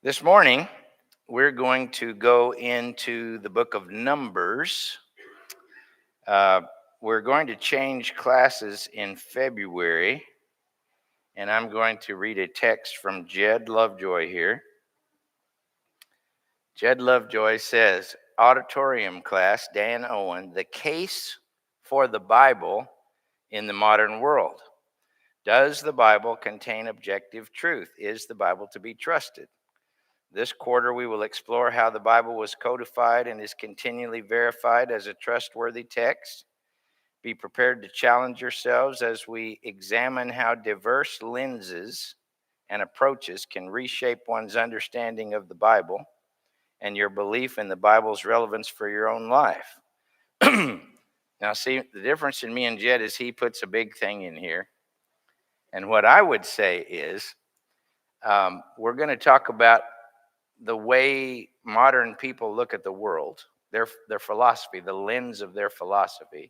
This morning, we're going to go into the book of Numbers. Uh, we're going to change classes in February, and I'm going to read a text from Jed Lovejoy here. Jed Lovejoy says, Auditorium class, Dan Owen, the case for the Bible in the modern world. Does the Bible contain objective truth? Is the Bible to be trusted? This quarter, we will explore how the Bible was codified and is continually verified as a trustworthy text. Be prepared to challenge yourselves as we examine how diverse lenses and approaches can reshape one's understanding of the Bible and your belief in the Bible's relevance for your own life. Now, see, the difference in me and Jed is he puts a big thing in here. And what I would say is we're going to talk about the way modern people look at the world, their philosophy, the lens of their philosophy,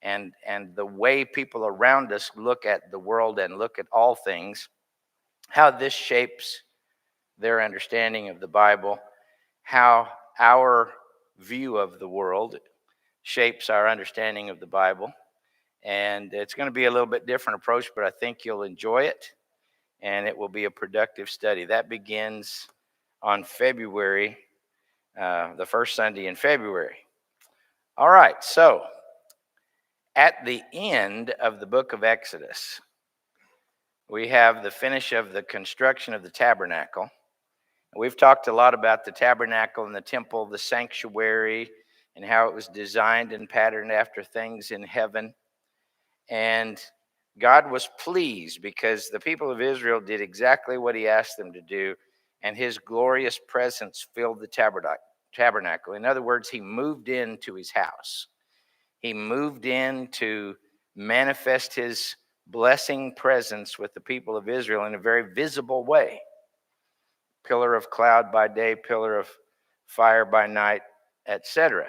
and the way people around us look at the world and look at all things, how this shapes their understanding of the Bible, how our view of the world shapes our understanding of the Bible. And it's going to be a little bit different approach, but I think you'll enjoy it, and it will be a productive study. That begins on February, the first Sunday in February. All right, so at the end of the book of Exodus, we have the finish of the construction of the tabernacle. We've talked a lot about the tabernacle and the temple, the sanctuary, and how it was designed and patterned after things in heaven. And God was pleased because the people of Israel did exactly what he asked them to do, and his glorious presence filled the tabernacle. In other words, he moved into his house. He moved in to manifest his blessing presence with the people of Israel in a very visible way. Pillar of cloud by day, pillar of fire by night, etc.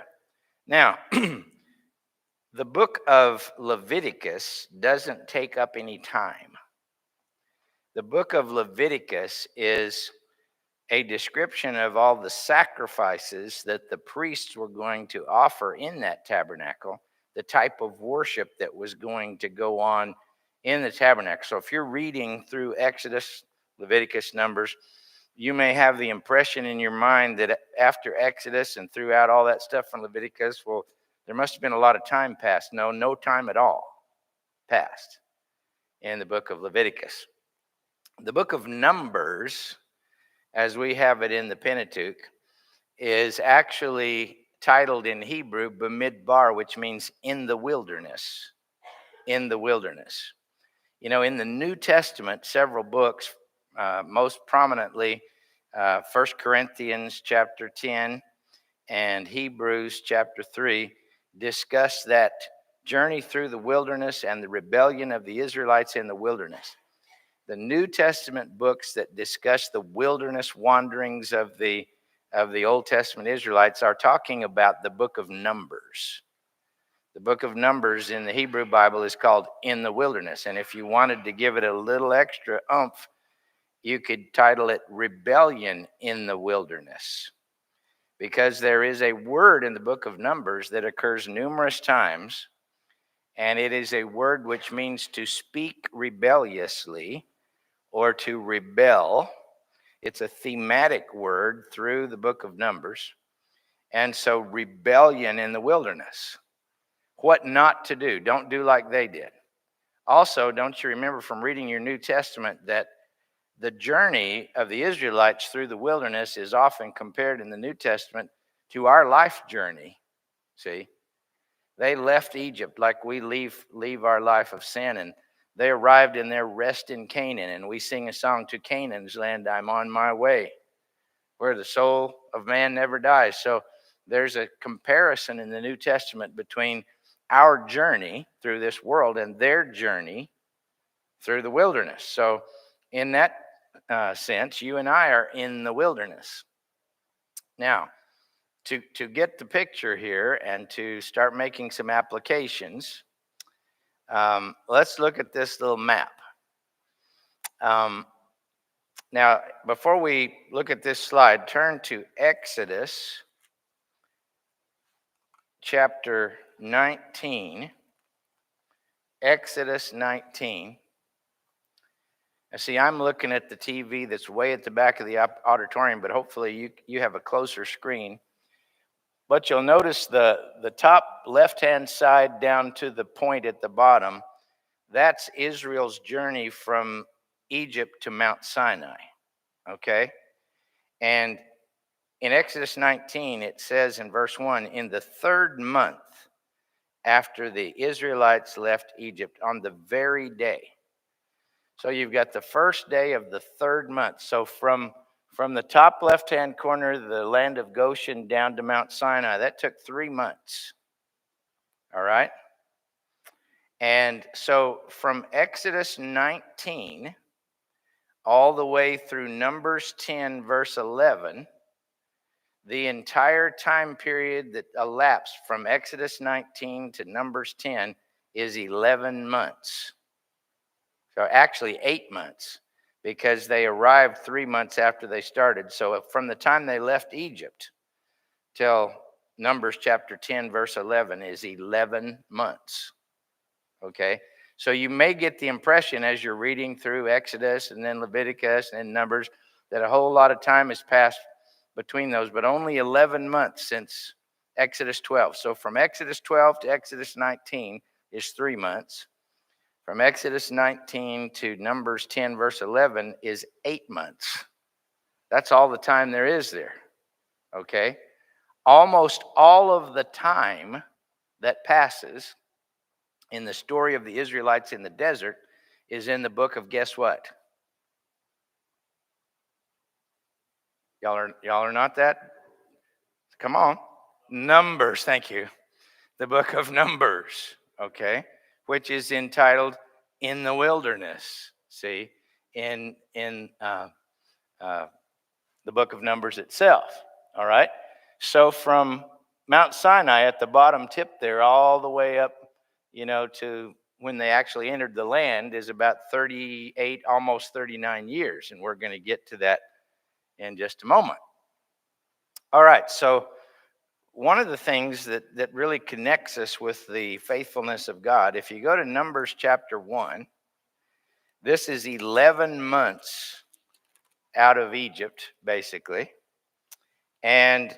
Now, the book of Leviticus doesn't take up any time. The book of Leviticus is a description of all the sacrifices that the priests were going to offer in that tabernacle, the type of worship that was going to go on in the tabernacle. So if you're reading through Exodus, Leviticus, Numbers, you may have the impression in your mind that after Exodus and throughout all that stuff from Leviticus, well, there must have been a lot of time passed. No time at all passed in the book of Leviticus. The book of Numbers, as we have it in the Pentateuch, is actually titled in Hebrew Bamidbar, which means in the wilderness. In the wilderness. You know, in the New Testament, several books, most prominently 1 Corinthians chapter 10 and Hebrews chapter 3, discuss that journey through the wilderness and the rebellion of the Israelites in the wilderness. The New Testament books that discuss the wilderness wanderings of the Old Testament Israelites are talking about the book of Numbers. The book of Numbers in the Hebrew Bible is called In the Wilderness. And if you wanted to give it a little extra oomph, you could title it Rebellion in the Wilderness. Because there is a word in the book of Numbers that occurs numerous times, and it is a word which means to speak rebelliously or to rebel. It's a thematic word through the book of Numbers. And so rebellion in the wilderness. What not to do. Don't do like they did. Also, don't you remember from reading your New Testament that the journey of the Israelites through the wilderness is often compared in the New Testament to our life journey. See? They left Egypt like we leave our life of sin, and they arrived in their rest in Canaan, and we sing a song, To Canaan's land I'm on my way, where the soul of man never dies. So there's a comparison in the New Testament between our journey through this world and their journey through the wilderness. So in that sense, you and I are in the wilderness. Now, to get the picture here and to start making some applications, let's look at this little map. Now, before we look at this slide, turn to Exodus chapter 19. Exodus 19. Now, see, I'm looking at the TV that's way at the back of the auditorium, but hopefully you have a closer screen. But you'll notice the top left-hand side down to the point at the bottom, that's Israel's journey from Egypt to Mount Sinai, okay? And in Exodus 19, it says in verse 1, in the 3rd month after the Israelites left Egypt, on the very day. So you've got the first day of the 3rd month. So from the top left-hand corner, the land of Goshen, down to Mount Sinai, that took 3 months. All right? And so from Exodus 19 all the way through Numbers 10, verse 11, the entire time period that elapsed from Exodus 19 to Numbers 10 is 11 months. So actually 8 months, because they arrived 3 months after they started. So from the time they left Egypt till Numbers chapter 10, verse 11 is 11 months. Okay? So you may get the impression as you're reading through Exodus and then Leviticus and Numbers that a whole lot of time has passed between those, but only 11 months since Exodus 12. So from Exodus 12 to Exodus 19 is 3 months. From Exodus 19 to Numbers 10, verse 11 is 8 months. That's all the time there is there, okay? Almost all of the time that passes in the story of the Israelites in the desert is in the book of, guess what? Y'all are not that? Come on. Numbers, thank you. The book of Numbers, okay? Which is entitled In the Wilderness, see, in the book of Numbers itself, all right? So from Mount Sinai at the bottom tip there all the way up, to when they actually entered the land is about 38, almost 39 years, and we're going to get to that in just a moment. All right, so one of the things that really connects us with the faithfulness of God, if you go to Numbers chapter 1, this is 11 months out of Egypt, basically. And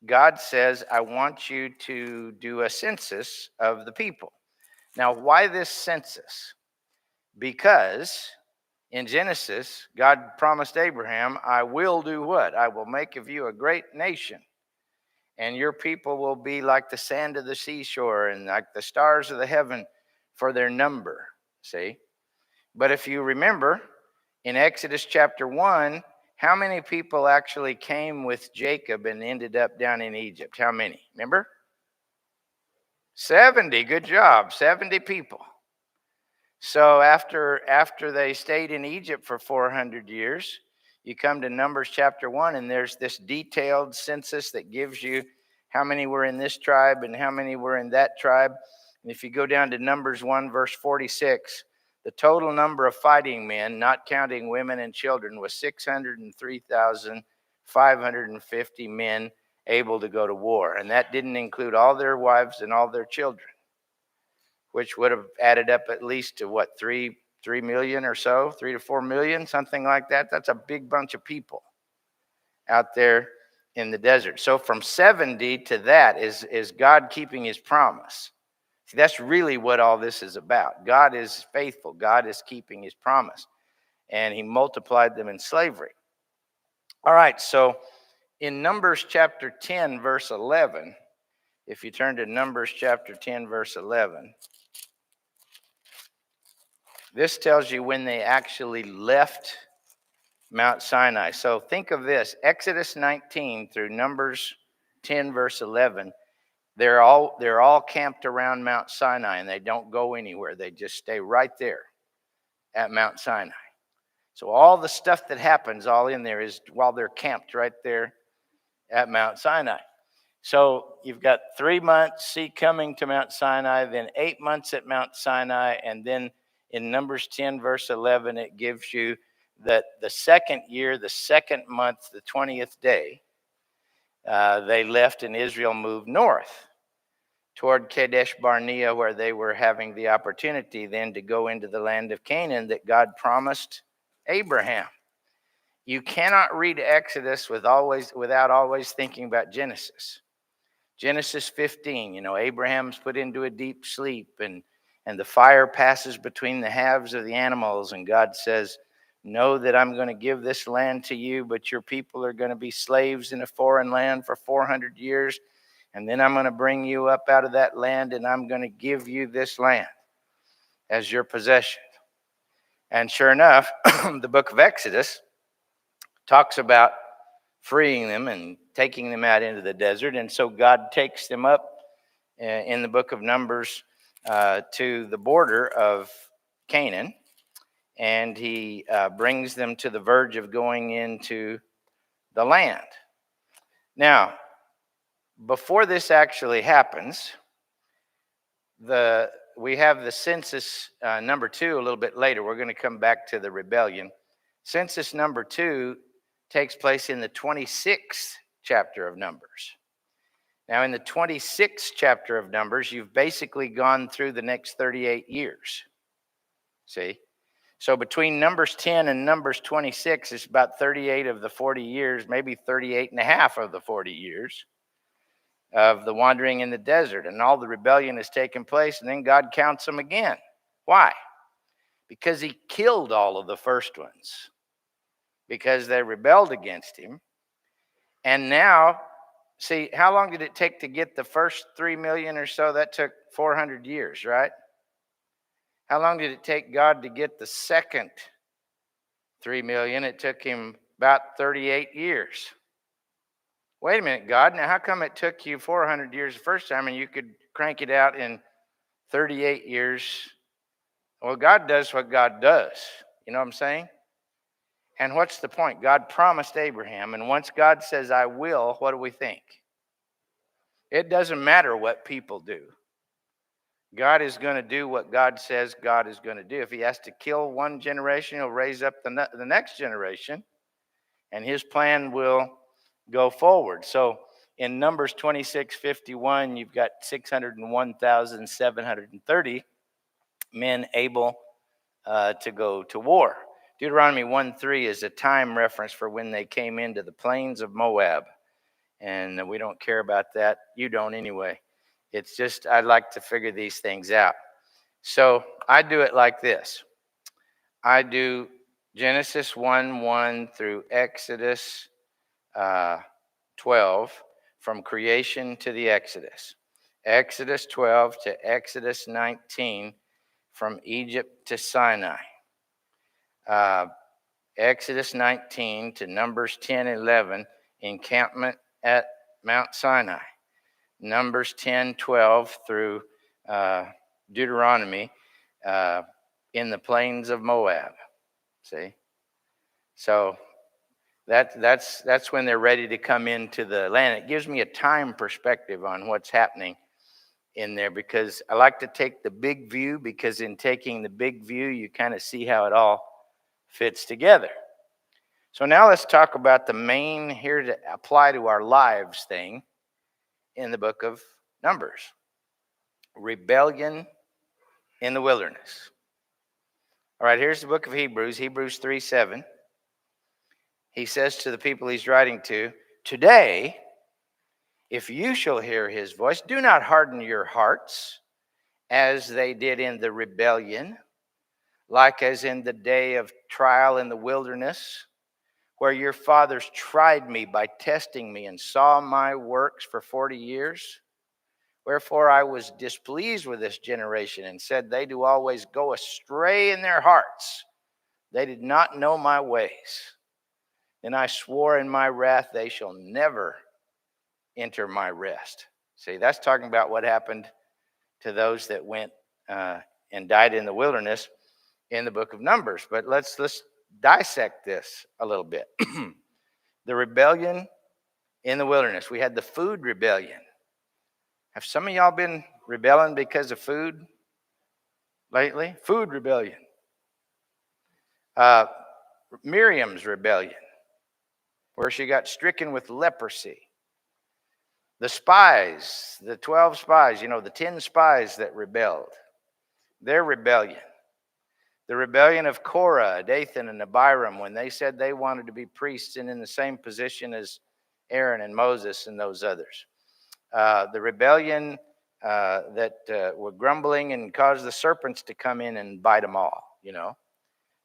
God says, I want you to do a census of the people. Now, why this census? Because in Genesis, God promised Abraham, I will do what? I will make of you a great nation. And your people will be like the sand of the seashore and like the stars of the heaven for their number, see? But if you remember, in Exodus chapter 1, how many people actually came with Jacob and ended up down in Egypt? How many? Remember? 70. Good job. 70 people. So after they stayed in Egypt for 400 years, you come to Numbers chapter 1, and there's this detailed census that gives you how many were in this tribe and how many were in that tribe. And if you go down to Numbers 1, verse 46, the total number of fighting men, not counting women and children, was 603,550 men able to go to war. And that didn't include all their wives and all their children, which would have added up at least to what, 3 million or so, 3 to 4 million, something like that. That's a big bunch of people out there in the desert. So from 70 to that is God keeping his promise. See, that's really what all this is about. God is faithful. God is keeping his promise. And he multiplied them in slavery. All right, so in Numbers chapter 10, verse 11, if you turn to Numbers chapter 10, verse 11, this tells you when they actually left Mount Sinai. So think of this, Exodus 19 through Numbers 10, verse 11, they're all camped around Mount Sinai, and they don't go anywhere. They just stay right there at Mount Sinai. So all the stuff that happens all in there is while they're camped right there at Mount Sinai. So you've got 3 months, coming to Mount Sinai, then 8 months at Mount Sinai, and then in Numbers 10, verse 11, it gives you that the second year, the second month, the 20th day, they left and Israel moved north toward Kadesh Barnea, where they were having the opportunity then to go into the land of Canaan that God promised Abraham. You cannot read Exodus without always thinking about Genesis. Genesis 15, Abraham's put into a deep sleep, and the fire passes between the halves of the animals, and God says, know that I'm going to give this land to you, but your people are going to be slaves in a foreign land for 400 years, and then I'm going to bring you up out of that land, and I'm going to give you this land as your possession. And sure enough, the book of Exodus talks about freeing them and taking them out into the desert. And so God takes them up in the book of Numbers to the border of Canaan, and he brings them to the verge of going into the land. Now, before this actually happens, we have the census number 2 a little bit later. We're going to come back to the rebellion. Census number 2 takes place in the 26th chapter of Numbers. Now, in the 26th chapter of Numbers, you've basically gone through the next 38 years. See? So between Numbers 10 and Numbers 26, it's about 38 of the 40 years, maybe 38 and a half of the 40 years of the wandering in the desert. And all the rebellion has taken place, and then God counts them again. Why? Because he killed all of the first ones, because they rebelled against him. And now, see, how long did it take to get the first 3 million or so? That took 400 years, right? How long did it take God to get the second 3 million? It took him about 38 years. Wait a minute, God, now how come it took you 400 years the first time and you could crank it out in 38 years? Well, God does what God does. You know what I'm saying? And what's the point? God promised Abraham, and once God says, I will, what do we think? It doesn't matter what people do. God is going to do what God says God is going to do. If he has to kill one generation, he'll raise up the next generation, and his plan will go forward. So in Numbers 26:51, you've got 601,730 men able to go to war. Deuteronomy 1:3 is a time reference for when they came into the plains of Moab. And we don't care about that. You don't anyway. It's just I'd like to figure these things out. So I do it like this. I do Genesis 1:1 through Exodus 12, from creation to the Exodus. Exodus 12 to Exodus 19, from Egypt to Sinai. Exodus 19 to Numbers 10:11, encampment at Mount Sinai. Numbers 10:12 through Deuteronomy in the plains of Moab. See? So that's when they're ready to come into the land. It gives me a time perspective on what's happening in there, because I like to take the big view, because in taking the big view, you kind of see how it all fits together. So now let's talk about the main, here to apply to our lives thing in the book of Numbers. Rebellion in the wilderness. All right, here's the book of Hebrews, Hebrews 3:7. He says to the people he's writing to, today, if you shall hear his voice, do not harden your hearts as they did in the rebellion, like as in the day of trial in the wilderness, where your fathers tried me by testing me and saw my works for 40 years. Wherefore I was displeased with this generation and said, they do always go astray in their hearts. They did not know my ways. And I swore in my wrath, they shall never enter my rest. See, that's talking about what happened to those that went and died in the wilderness in the book of Numbers. But let's dissect this a little bit. The rebellion in the wilderness. We had the food rebellion. Have some of y'all been rebelling because of food lately? Food rebellion. Miriam's rebellion, where she got stricken with leprosy. The spies, the 12 spies, the 10 spies that rebelled, their rebellion. The rebellion of Korah, Dathan, and Abiram when they said they wanted to be priests and in the same position as Aaron and Moses and those others. The rebellion that were grumbling and caused the serpents to come in and bite them all,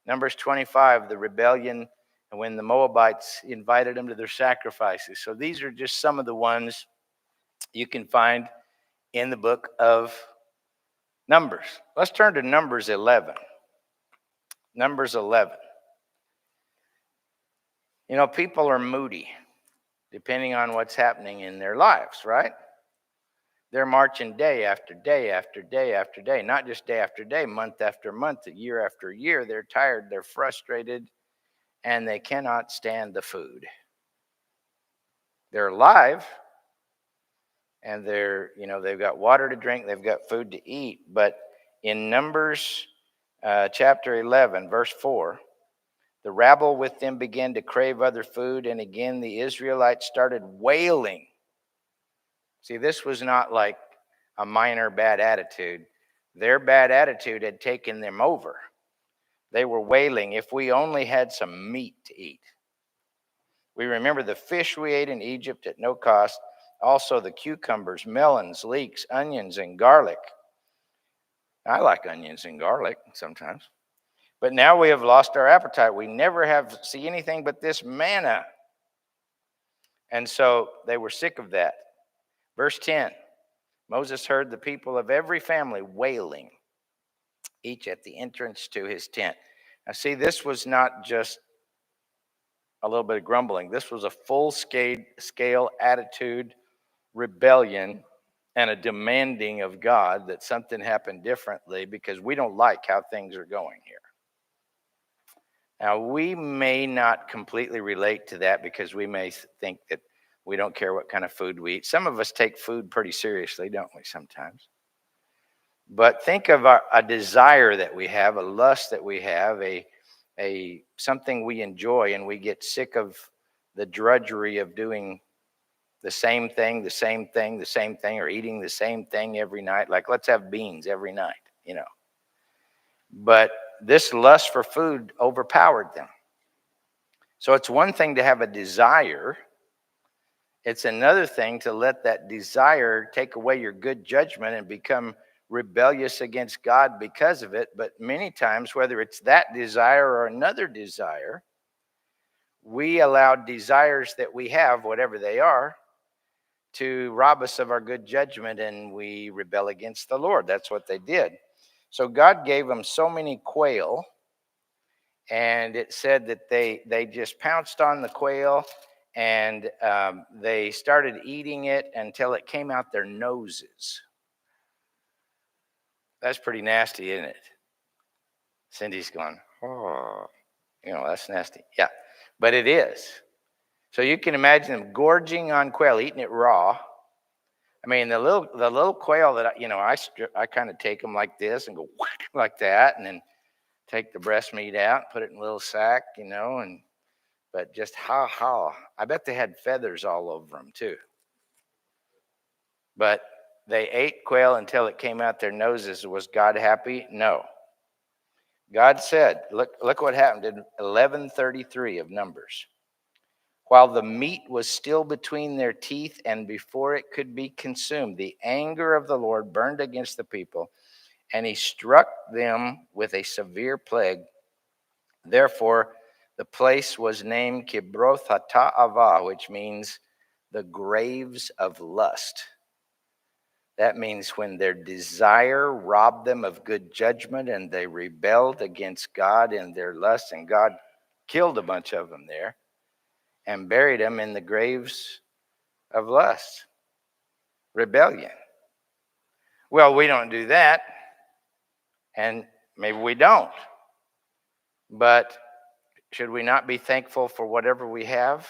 Numbers 25, the rebellion when the Moabites invited them to their sacrifices. So these are just some of the ones you can find in the book of Numbers. Let's turn to Numbers 11. Numbers 11. People are moody depending on what's happening in their lives, right? They're marching day after day after day after day, not just day after day, month after month, year after year. They're tired, they're frustrated, and they cannot stand the food. They're alive, and they've got water to drink, they've got food to eat. But in Numbers chapter 11, verse 4, the rabble with them began to crave other food, and again the Israelites started wailing. See, this was not like a minor bad attitude. Their bad attitude had taken them over. They were wailing, if we only had some meat to eat. We remember the fish we ate in Egypt at no cost, also the cucumbers, melons, leeks, onions, and garlic. I like onions and garlic sometimes. But now we have lost our appetite. We never have seen anything but this manna. And so they were sick of that. Verse 10, Moses heard the people of every family wailing, each at the entrance to his tent. Now see, this was not just a little bit of grumbling. This was a full-scale attitude, rebellion, and a demanding of God that something happened differently because we don't like how things are going here. Now, we may not completely relate to that because we may think that we don't care what kind of food we eat. Some of us take food pretty seriously, don't we, sometimes? But think of a desire that we have, a lust that we have, a something we enjoy, and we get sick of the drudgery of doing the same thing, or eating the same thing every night. Like, let's have beans every night, But this lust for food overpowered them. So it's one thing to have a desire. It's another thing to let that desire take away your good judgment and become rebellious against God because of it. But many times, whether it's that desire or another desire, we allow desires that we have, whatever they are, to rob us of our good judgment, and we rebel against the Lord. That's what they did. So God gave them so many quail, and it said that they just pounced on the quail, and they started eating it until it came out their noses. That's pretty nasty, isn't it? Cindy's going, oh, that's nasty. Yeah, but it is. So you can imagine them gorging on quail, eating it raw. I mean, the little quail that I kind of take them like this and go whack like that, and then take the breast meat out, put it in a little sack, but just I bet they had feathers all over them too. But they ate quail until it came out their noses. Was God happy? No. God said, look what happened in 11:33 of Numbers. While the meat was still between their teeth and before it could be consumed, the anger of the Lord burned against the people, and he struck them with a severe plague. Therefore, the place was named Kibroth Hata'avah, which means the graves of lust. That means when their desire robbed them of good judgment and they rebelled against God in their lust, and God killed a bunch of them there and buried them in the graves of lust. Rebellion. Well, we don't do that, and maybe we don't. But should we not be thankful for whatever we have?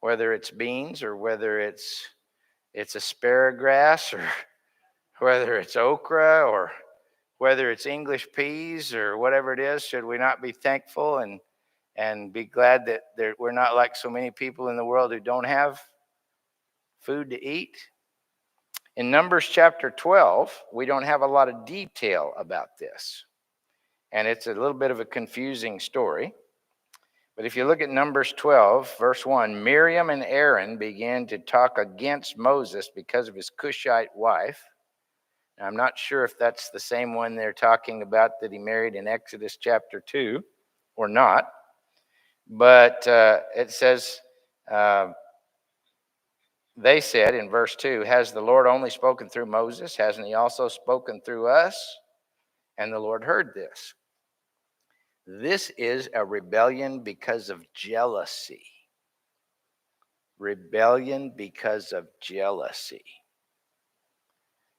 Whether it's beans or whether it's asparagus or whether it's okra or whether it's English peas or whatever it is, should we not be thankful and and be glad that we're not like so many people in the world who don't have food to eat. In Numbers chapter 12, we don't have a lot of detail about this, and it's a little bit of a confusing story. But if you look at Numbers 12, verse 1, Miriam and Aaron began to talk against Moses because of his Cushite wife. Now, I'm not sure if that's the same one they're talking about that he married in Exodus chapter 2 or not. But it says, they said in verse 2, has the Lord only spoken through Moses? Hasn't he also spoken through us? And the Lord heard this. This is a rebellion because of jealousy. Rebellion because of jealousy.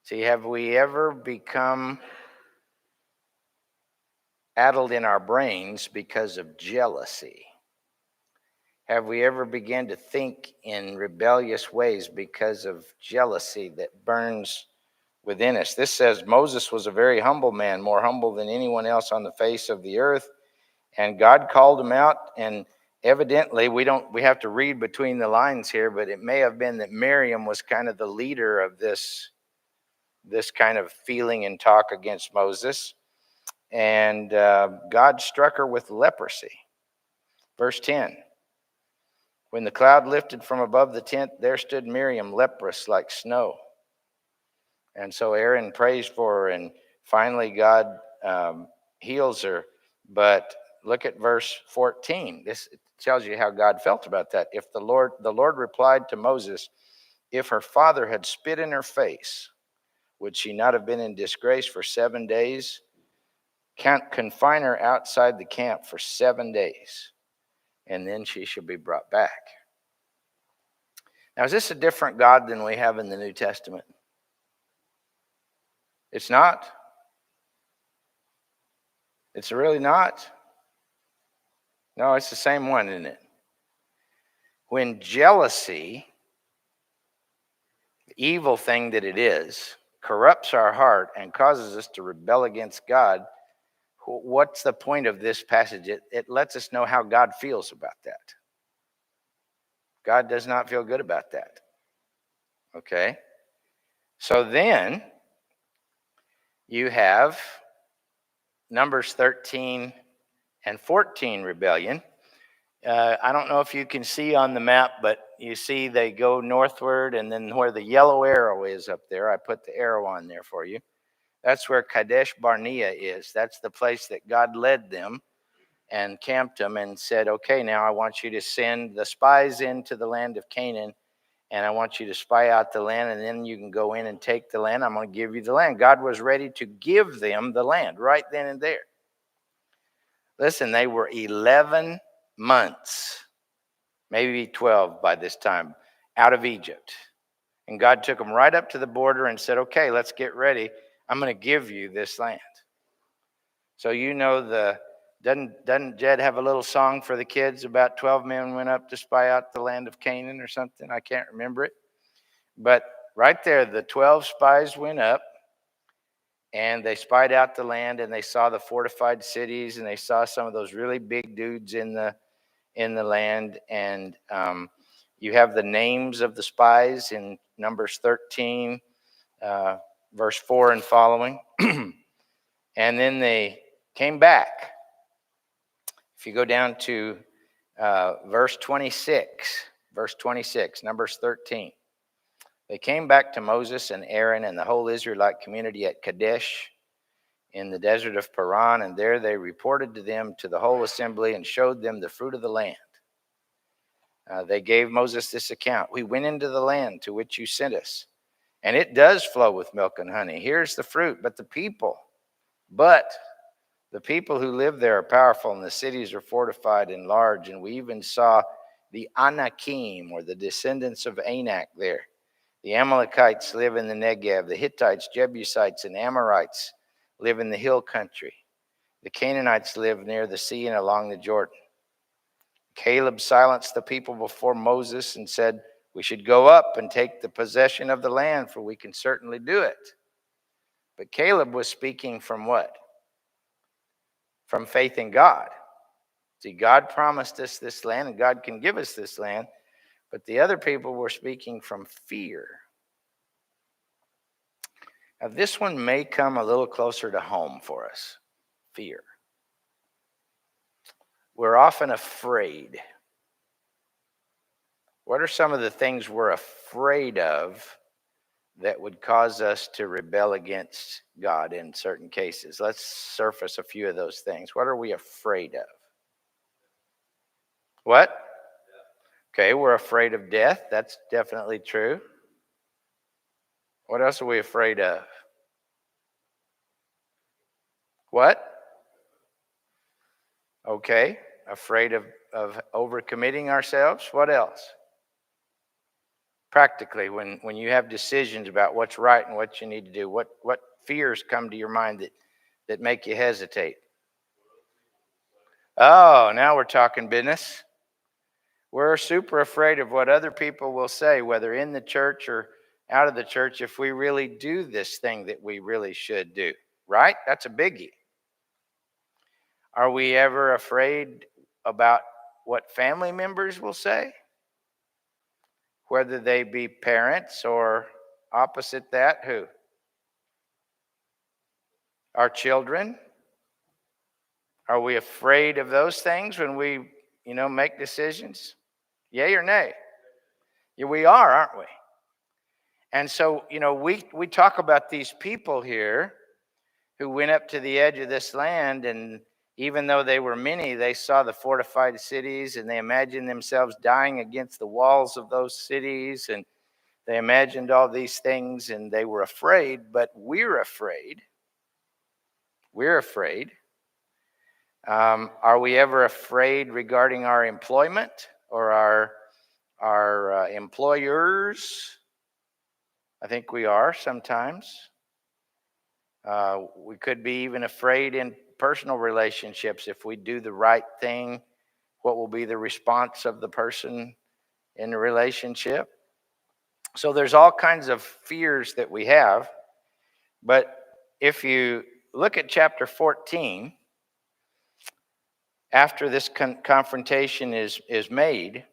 See, have we ever become addled in our brains because of jealousy? Have we ever begun to think in rebellious ways because of jealousy that burns within us? This says Moses was a very humble man, more humble than anyone else on the face of the earth. And God called him out, and evidently we have to read between the lines here, but it may have been that Miriam was kind of the leader of this kind of feeling and talk against Moses. And God struck her with leprosy. Verse 10. When the cloud lifted from above the tent, there stood Miriam, leprous like snow. And so Aaron prays for her, and finally God heals her. But look at verse 14. This tells you how God felt about that. If the Lord replied to Moses, if her father had spit in her face, would she not have been in disgrace for 7 days? Confine her outside the camp for 7 days, and then she shall be brought back. Now, is this a different God than we have in the New Testament? It's not. It's really not. No, it's the same one, isn't it? When jealousy, the evil thing that it is, corrupts our heart and causes us to rebel against God, what's the point of this passage? It lets us know how God feels about that. God does not feel good about that. Okay? So then you have Numbers 13 and 14 rebellion. I don't know if you can see on the map, but you see they go northward, and then where the yellow arrow is up there, I put the arrow on there for you. That's where Kadesh Barnea is. That's the place that God led them and camped them and said, okay, now I want you to send the spies into the land of Canaan, and I want you to spy out the land, and then you can go in and take the land. I'm going to give you the land. God was ready to give them the land right then and there. Listen, they were 11 months, maybe 12 by this time, out of Egypt. And God took them right up to the border and said, okay, let's get ready. I'm going to give you this land. So doesn't Jed have a little song for the kids about 12 men went up to spy out the land of Canaan or something? I can't remember it. But right there, the 12 spies went up, and they spied out the land, and they saw the fortified cities, and they saw some of those really big dudes in the land. And you have the names of the spies in Numbers 13, verse 4 and following. And then they came back. If you go down to verse 26, Numbers 13. They came back to Moses and Aaron and the whole Israelite community at Kadesh in the desert of Paran, and there they reported to them, to the whole assembly, and showed them the fruit of the land. They gave Moses this account. We went into the land to which you sent us, and it does flow with milk and honey. Here's the fruit, but the people who live there are powerful, and the cities are fortified and large, and we even saw the Anakim, or the descendants of Anak there. The Amalekites live in the Negev. The Hittites, Jebusites, and Amorites live in the hill country. The Canaanites live near the sea and along the Jordan. Caleb silenced the people before Moses and said, we should go up and take the possession of the land, for we can certainly do it. But Caleb was speaking from what? From faith in God. See, God promised us this land, and God can give us this land, but the other people were speaking from fear. Now, this one may come a little closer to home for us. Fear. We're often afraid. What are some of the things we're afraid of that would cause us to rebel against God in certain cases? Let's surface a few of those things. What are we afraid of? What? Okay, we're afraid of death. That's definitely true. What else are we afraid of? What? Okay, afraid of overcommitting ourselves. What else? Practically, when you have decisions about what's right and what you need to do, what fears come to your mind that make you hesitate? Oh, now we're talking business. We're super afraid of what other people will say, whether in the church or out of the church, if we really do this thing that we really should do, right? That's a biggie. Are we ever afraid about what family members will say? Whether they be parents or opposite that, who? Our children. Are we afraid of those things when we, make decisions? Yay or nay? Yeah, we are, aren't we? And so, we talk about these people here who went up to the edge of this land, and even though they were many, they saw the fortified cities, and they imagined themselves dying against the walls of those cities, and they imagined all these things, and they were afraid. But we're afraid. We're afraid. Are we ever afraid regarding our employment or our employers? I think we are sometimes. We could be even afraid in personal relationships. If we do the right thing, what will be the response of the person in the relationship? So there's all kinds of fears that we have. But if you look at chapter 14, after this confrontation is made,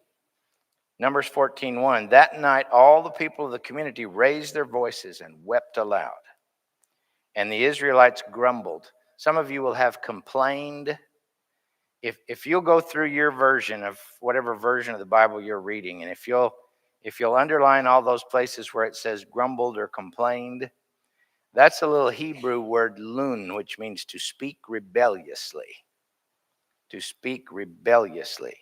Numbers 14:1, that night all the people of the community raised their voices and wept aloud. And the Israelites grumbled. Some of you will have complained. If you'll go through your version of whatever version of the Bible you're reading, and if you'll underline all those places where it says grumbled or complained, that's a little Hebrew word lun, which means to speak rebelliously. To speak rebelliously.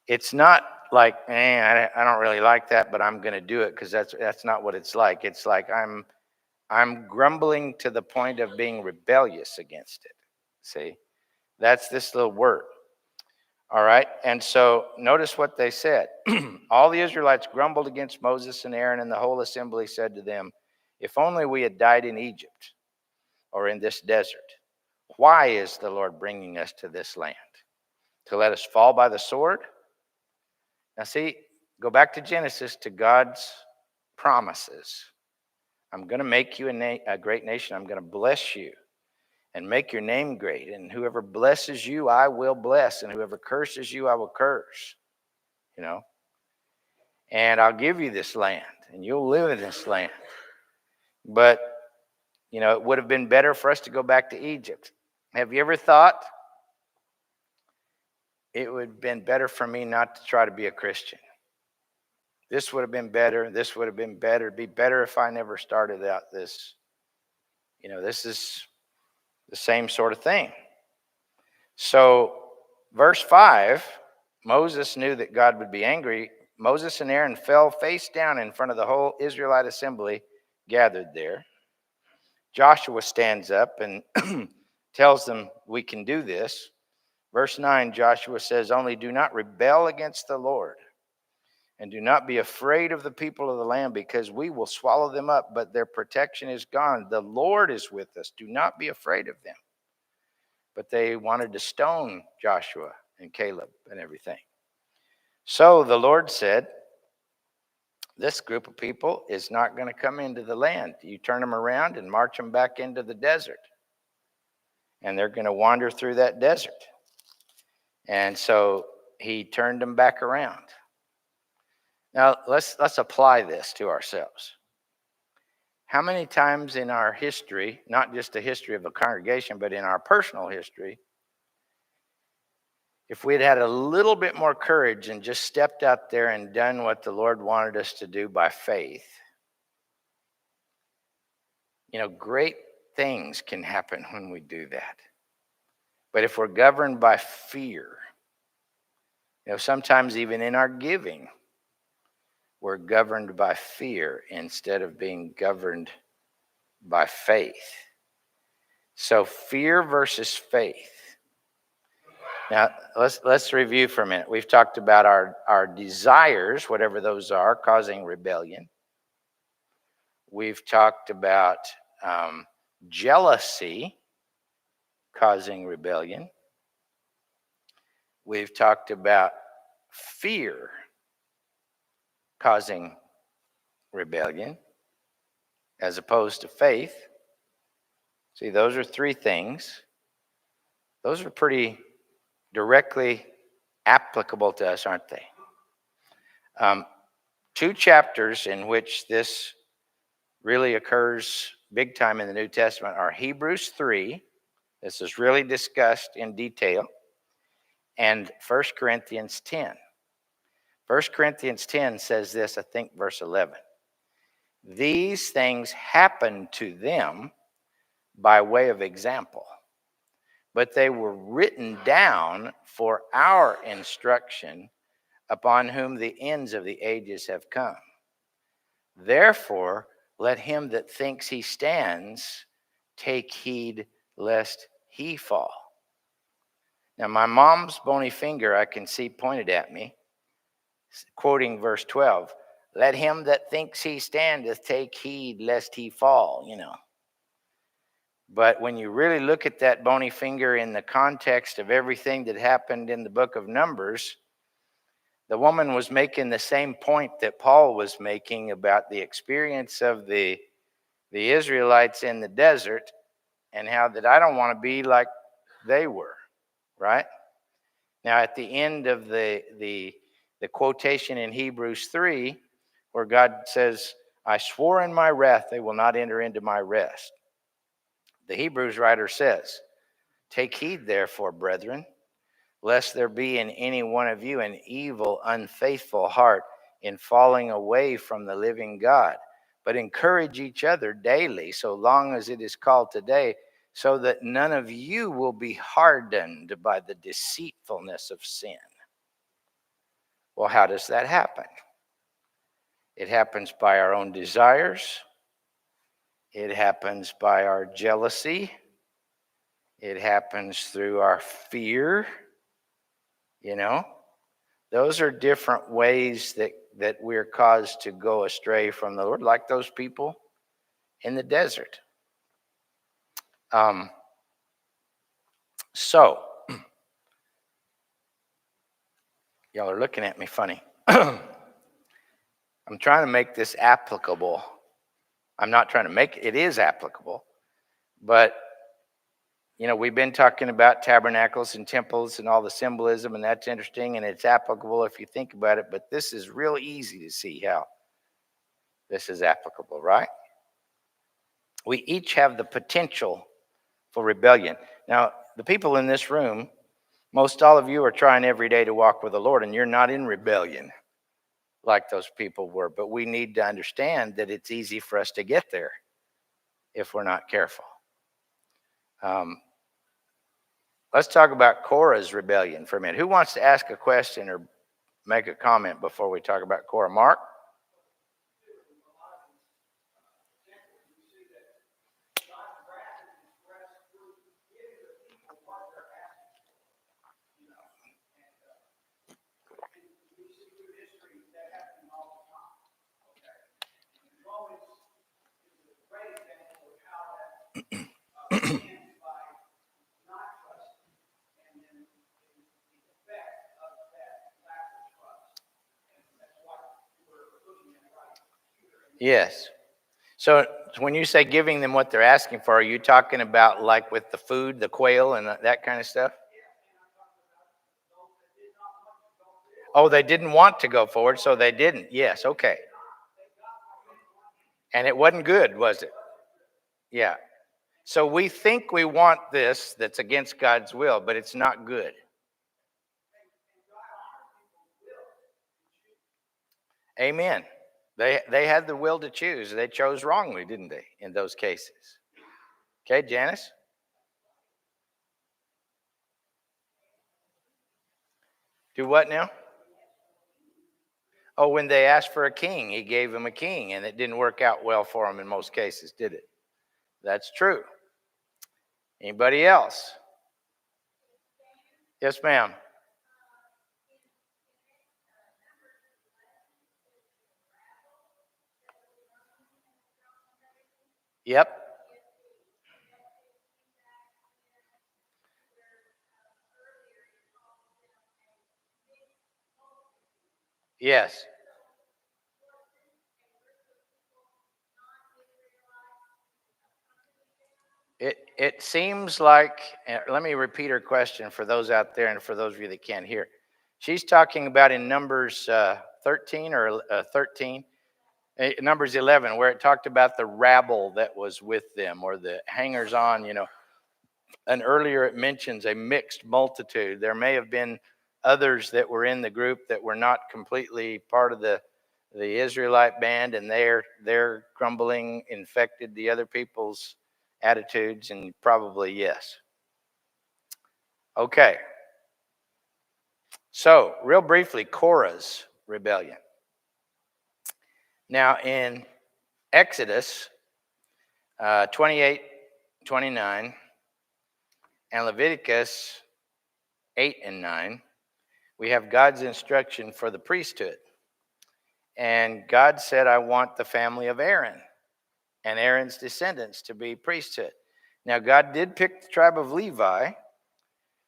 It's not like, I don't really like that, but I'm going to do it, because that's not what it's like. It's like I'm grumbling to the point of being rebellious against it. See, that's this little word. All right, and so notice what they said. All the Israelites grumbled against Moses and Aaron, and the whole assembly said to them, if only we had died in Egypt or in this desert. Why is the Lord bringing us to this land? To let us fall by the sword? Now see, go back to Genesis, to God's promises. I'm going to make you a great nation. I'm going to bless you and make your name great. And whoever blesses you, I will bless. And whoever curses you, I will curse. And I'll give you this land, and you'll live in this land. But, it would have been better for us to go back to Egypt. Have you ever thought it would have been better for me not to try to be a Christian? This would have been better. This would have been better. It'd be better if I never started out this. This is the same sort of thing. So, verse 5, Moses knew that God would be angry. Moses and Aaron fell face down in front of the whole Israelite assembly gathered there. Joshua stands up and tells them, we can do this. Verse 9, Joshua says, only do not rebel against the Lord. And do not be afraid of the people of the land, because we will swallow them up, but their protection is gone. The Lord is with us. Do not be afraid of them. But they wanted to stone Joshua and Caleb and everything. So the Lord said, this group of people is not going to come into the land. You turn them around and march them back into the desert. And they're going to wander through that desert. And so he turned them back around. Now let's apply this to ourselves. How many times in our history, not just the history of a congregation, but in our personal history, if we'd had a little bit more courage and just stepped out there and done what the Lord wanted us to do by faith, great things can happen when we do that. But if we're governed by fear, sometimes even in our giving, we're governed by fear instead of being governed by faith. So fear versus faith. Now, let's review for a minute. We've talked about our desires, whatever those are, causing rebellion. We've talked about jealousy causing rebellion. We've talked about fear causing rebellion as opposed to faith. See, those are three things. Those are pretty directly applicable to us, aren't they? Two chapters in which this really occurs big time in the New Testament are Hebrews 3. This is really discussed in detail. And 1 Corinthians 10. 1 Corinthians 10 says this, I think, verse 11. These things happened to them by way of example, but they were written down for our instruction, upon whom the ends of the ages have come. Therefore, let him that thinks he stands take heed lest he fall. Now, my mom's bony finger I can see pointed at me, quoting verse 12. Let him that thinks he standeth take heed lest he fall, But when you really look at that bony finger in the context of everything that happened in the book of Numbers, the woman was making the same point that Paul was making about the experience of the Israelites in the desert and how that I don't want to be like they were, right? Now, at the end of the quotation in Hebrews 3, where God says, I swore in my wrath they will not enter into my rest. The Hebrews writer says, take heed therefore, brethren, lest there be in any one of you an evil, unfaithful heart in falling away from the living God. But encourage each other daily, so long as it is called today, so that none of you will be hardened by the deceitfulness of sin. Well, how does that happen? It happens by our own desires. It happens by our jealousy. It happens through our fear. Those are different ways that we're caused to go astray from the Lord, like those people in the desert. So, y'all are looking at me funny. I'm trying to make this applicable. I'm not trying to make it is applicable, but we've been talking about tabernacles and temples and all the symbolism, and that's interesting, and it's applicable if you think about it, but this is real easy to see how this is applicable, right? We each have the potential for rebellion. Now, the people in this room, most all of you are trying every day to walk with the Lord, and you're not in rebellion like those people were, but we need to understand that it's easy for us to get there if we're not careful. Let's talk about Korah's rebellion for a minute. Who wants to ask a question or make a comment before we talk about Korah? Mark? Yes. So when you say giving them what they're asking for, are you talking about like with the food, the quail, and that kind of stuff? Oh, they didn't want to go forward, so they didn't. Yes, okay. And it wasn't good, was it? Yeah. So we think we want this that's against God's will, but it's not good. Amen. They had the will to choose. They chose wrongly, didn't they, in those cases? Okay, Janice? Do what now? Oh, when they asked for a king, he gave them a king, and it didn't work out well for them in most cases, did it? That's true. Anybody else? Yes, ma'am. Yep. Yes. It seems like, let me repeat her question for those out there and for those of you that can't hear. She's talking about in Numbers 13 or 13, Numbers 11, where it talked about the rabble that was with them or the hangers on, and earlier it mentions a mixed multitude. There may have been others that were in the group that were not completely part of the Israelite band, and their grumbling infected the other people's attitudes, and probably yes. Okay. So, real briefly, Korah's rebellion. Now, in Exodus 28, 29, and Leviticus 8 and 9, we have God's instruction for the priesthood. And God said, I want the family of Aaron and Aaron's descendants to be priesthood. Now, God did pick the tribe of Levi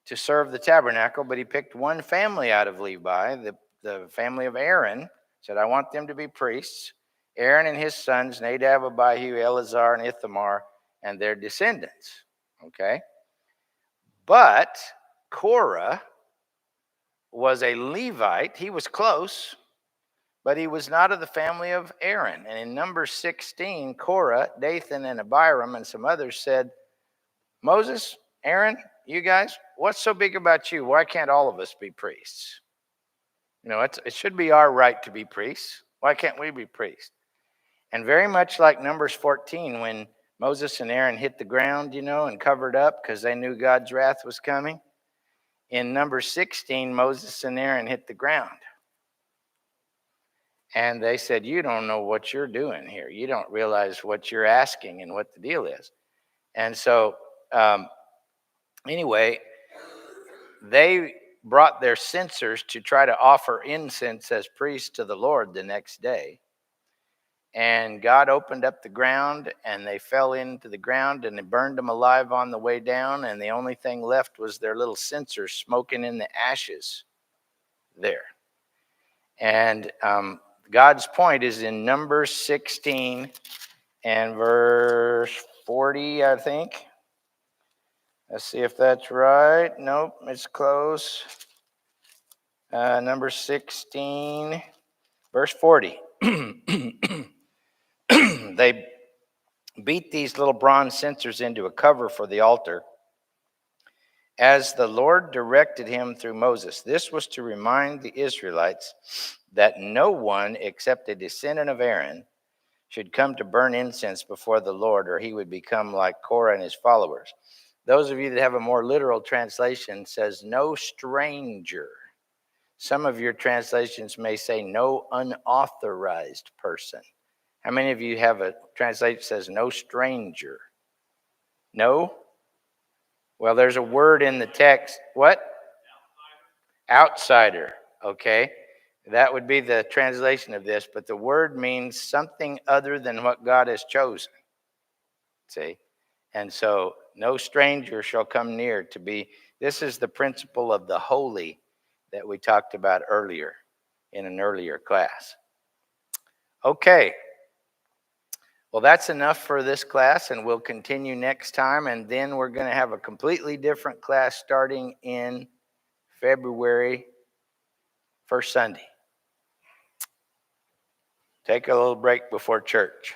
to serve the tabernacle, but he picked one family out of Levi, the family of Aaron, said, I want them to be priests. Aaron and his sons, Nadab, Abihu, Eleazar, and Ithamar, and their descendants. Okay? But Korah was a Levite. He was close, but he was not of the family of Aaron. And in Numbers 16, Korah, Dathan, and Abiram, and some others said, Moses, Aaron, you guys, what's so big about you? Why can't all of us be priests? It should be our right to be priests. Why can't we be priests? And very much like Numbers 14, when Moses and Aaron hit the ground, and covered up because they knew God's wrath was coming. In Numbers 16, Moses and Aaron hit the ground. And they said, you don't know what you're doing here. You don't realize what you're asking and what the deal is. And so, anyway, they brought their censers to try to offer incense as priests to the Lord the next day. And God opened up the ground, and they fell into the ground, and they burned them alive on the way down. And the only thing left was their little censers smoking in the ashes there. And God's point is in Numbers 16 and verse 40, I think. Let's see if that's right. Nope, it's close. Number 16, verse 40. They beat these little bronze censers into a cover for the altar, as the Lord directed him through Moses. This was to remind the Israelites that no one except a descendant of Aaron should come to burn incense before the Lord, or he would become like Korah and his followers. Those of you that have a more literal translation says no stranger. Some of your translations may say no unauthorized person. How many of you have a translation that says no stranger? No? Well, there's a word in the text. What? Outsider. Okay. That would be the translation of this, but the word means something other than what God has chosen. See? And so no stranger shall come near to be. This is the principle of the holy that we talked about earlier in an earlier class. Okay. Well, that's enough for this class, and we'll continue next time. And then we're going to have a completely different class starting in February First Sunday. Take a little break before church.